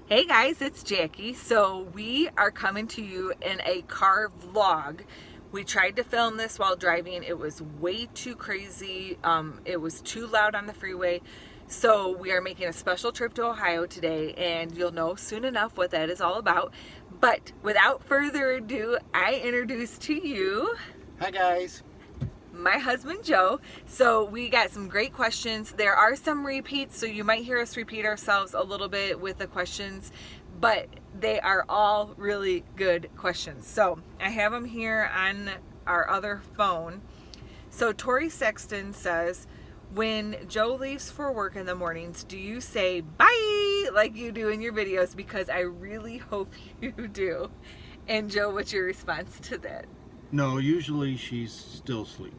Hey guys, it's Jackie. So we are coming to you in a car vlog. We tried to film this while driving. It was way too crazy. It was too loud on the freeway. So we are making a special trip to Ohio today, and you'll know soon enough what that is all about. But without further ado, I introduce to you... Hi guys. My husband Joe. So we got some great questions. There are some repeats, so you might hear us repeat ourselves a little bit with the questions, but they are all really good questions. So I have them here on our other phone. So Tori Sexton says, when Joe leaves for work in the mornings, do you say bye like you do in your videos? Because I really hope you do. And Joe, what's your response to that? No, usually she's still asleep.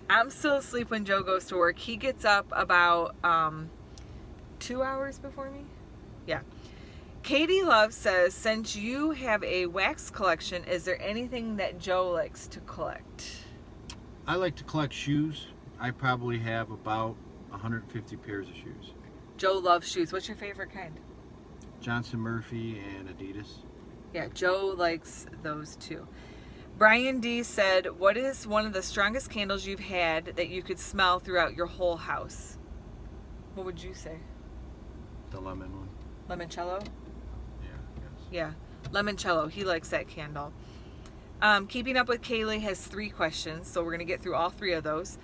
I'm still asleep when Joe goes to work. He gets up about 2 hours before me. Yeah. Katie Love says, since you have a wax collection, is there anything that Joe likes to collect? I like to collect shoes. I probably have about 150 pairs of shoes. Joe loves shoes. What's your favorite kind? Johnson Murphy and Adidas. Yeah, Joe likes those too. Brian D said, what is one of the strongest candles you've had that you could smell throughout your whole house? What would you say? The lemon one. Limoncello? Yeah, yes. Yeah, limoncello. He likes that candle. Keeping Up with Kaylee has 3 questions, so we're going to get through all 3 of those.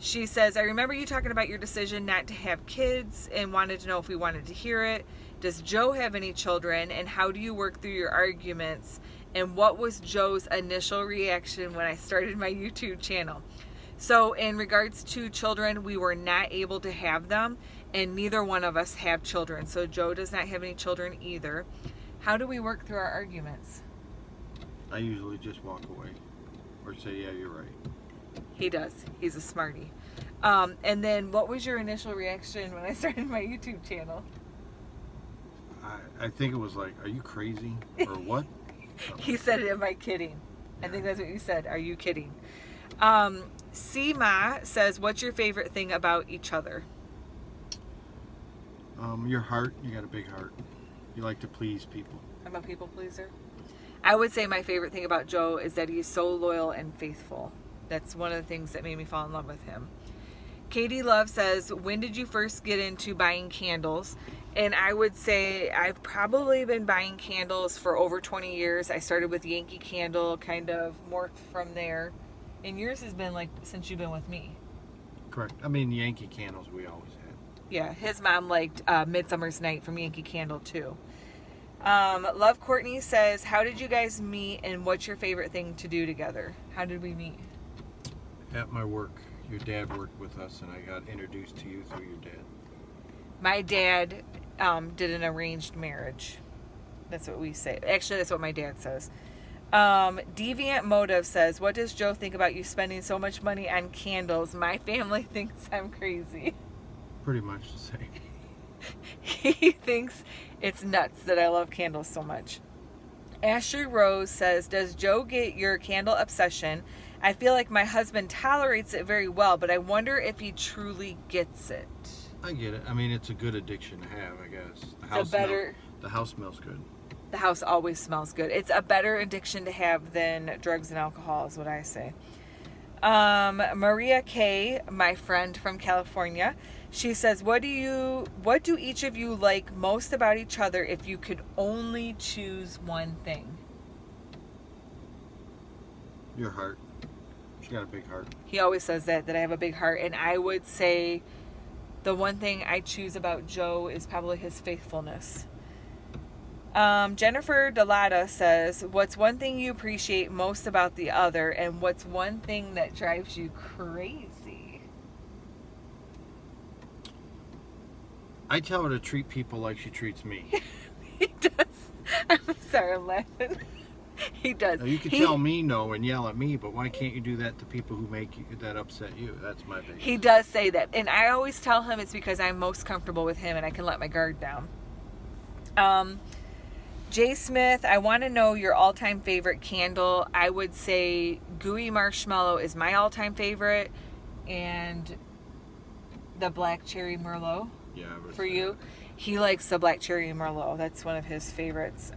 She says, I remember you talking about your decision not to have kids and wanted to know if we wanted to hear it. Does Joe have any children, and how do you work through your arguments? And what was Joe's initial reaction when I started my YouTube channel? So in regards to children, we were not able to have them, and neither one of us have children. So Joe does not have any children either. How do we work through our arguments? I usually just walk away or say, yeah, you're right. He does. He's a smarty. And then what was your initial reaction when I started my YouTube channel? I think it was like, are you crazy or what? He said, am I kidding? I think that's what you said. Are you kidding? Seema says, what's your favorite thing about each other? Your heart. You got a big heart. You like to please people. I'm a people pleaser. I would say my favorite thing about Joe is that he's so loyal and faithful. That's one of the things that made me fall in love with him. Katie Love says, when did you first get into buying candles? And I would say I've probably been buying candles for over 20 years. I started with Yankee Candle, kind of morphed from there. And yours has been like since you've been with me. Correct. I mean, Yankee candles we always had. Yeah, his mom liked Midsummer's Night from Yankee Candle too. Love Courtney says, how did you guys meet and what's your favorite thing to do together? How did we meet? At my work. Your dad worked with us and I got introduced to you through your dad. My dad did an arranged marriage. That's what we say. Actually, that's what my dad says. Deviant Motive says, what does Joe think about you spending so much money on candles? My family thinks I'm crazy. Pretty much the same. He thinks it's nuts that I love candles so much. Asher Rose says, does Joe get your candle obsession? I feel like my husband tolerates it very well, but I wonder if he truly gets it. I get it. I mean, it's a good addiction to have, I guess. The house smells good. The house always smells good. It's a better addiction to have than drugs and alcohol is what I say. Maria K, my friend from California, she says, what do each of you like most about each other if you could only choose one thing? Your heart. She got a big heart. He always says that I have a big heart, and I would say the one thing I choose about Joe is probably his faithfulness. Jennifer Delata says, what's one thing you appreciate most about the other, and what's one thing that drives you crazy? I tell her to treat people like she treats me. He does. I'm sorry, I'm laughing. He does. Now, you can tell me no and yell at me, but why can't you do that to people who make you, that upset you? That's my biggest. He does say that, and I always tell him it's because I'm most comfortable with him and I can let my guard down. Jay Smith, I want to know your all-time favorite candle. I would say Gooey Marshmallow is my all-time favorite, and the Black Cherry Merlot for you. He likes the black cherry Merlot. That's one of his favorites.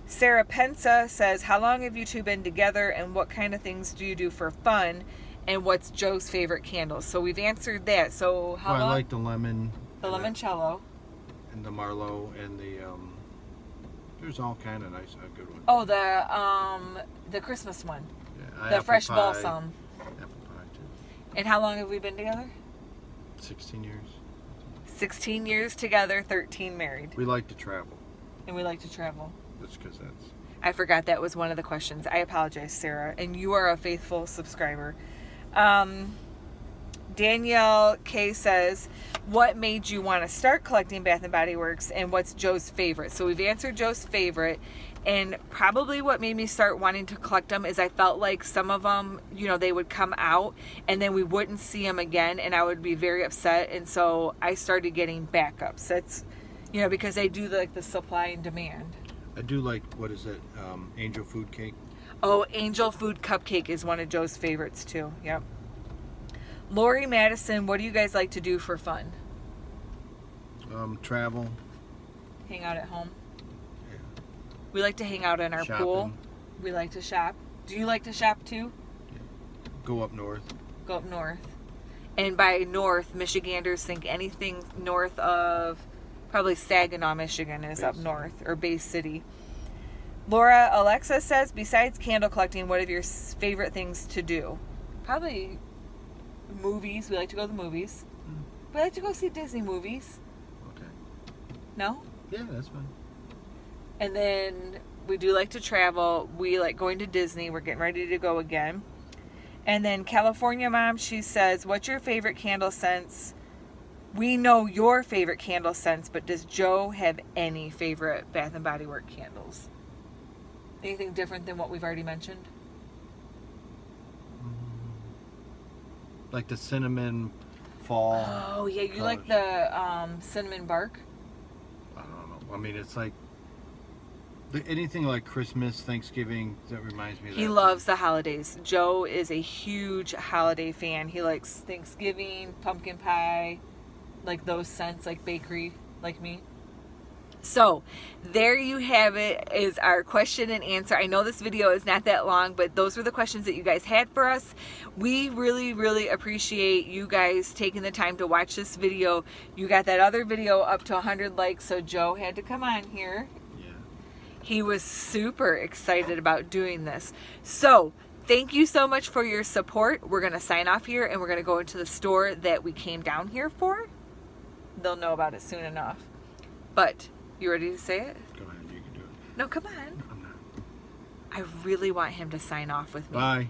Sarah Pensa says, how long have you two been together and what kind of things do you do for fun? And what's Joe's favorite candles? So we've answered that. So how long? I like the lemon. The limoncello. And the Merlot and the, there's all kind of nice, good ones. Oh, the Christmas one. Yeah, the fresh pie, balsam. Apple pie, too. And how long have we been together? 16 years. 16 years together, 13 married. We like to travel. And we like to travel. That's because that's... I forgot that was one of the questions. I apologize, Sarah. And you are a faithful subscriber. Danielle K says, what made you want to start collecting Bath & Body Works and what's Joe's favorite? So we've answered Joe's favorite, and probably what made me start wanting to collect them is I felt like some of them, you know, they would come out and then we wouldn't see them again and I would be very upset, and so I started getting backups. That's, you know, because they do like the supply and demand. I do like, what is it, angel food cake? Oh, angel food cupcake is one of Joe's favorites too. Yep. Lori Madison, what do you guys like to do for fun? Travel. Hang out at home. Yeah. We like to hang out in our Shopping. pool. We like to shop. Do you like to shop too? Yeah. Go up north. Go up north. And by north, Michiganders think anything north of probably Saginaw, Michigan is Bay up City. north, or Bay City. Laura Alexa says, besides candle collecting, what are your favorite things to do? Probably movies. We like to go to the movies. We like to go see Disney movies. Okay. No? Yeah, that's fine. And then we do like to travel. We like going to Disney. We're getting ready to go again. And then California Mom, she says, what's your favorite candle scents? We know your favorite candle scents, but does Joe have any favorite Bath & Body Works candles? Anything different than what we've already mentioned? Like the cinnamon fall. Oh, yeah. You colors. like the cinnamon bark? I don't know. I mean, it's like anything like Christmas, Thanksgiving, that reminds me of that. He loves the holidays. Joe is a huge holiday fan. He likes Thanksgiving, pumpkin pie, like those scents, like bakery, like me. So there you have it, is our question and answer. I know this video is not that long, but those were the questions that you guys had for us. We really, really appreciate you guys taking the time to watch this video. You got that other video up to 100 likes, so Joe had to come on here. Yeah. He was super excited about doing this. So thank you so much for your support. We're going to sign off here and we're going to go into the store that we came down here for. They'll know about it soon enough. But you ready to say it? Go ahead, you can do it. No, come on. I'm not. I really want him to sign off with me. Bye.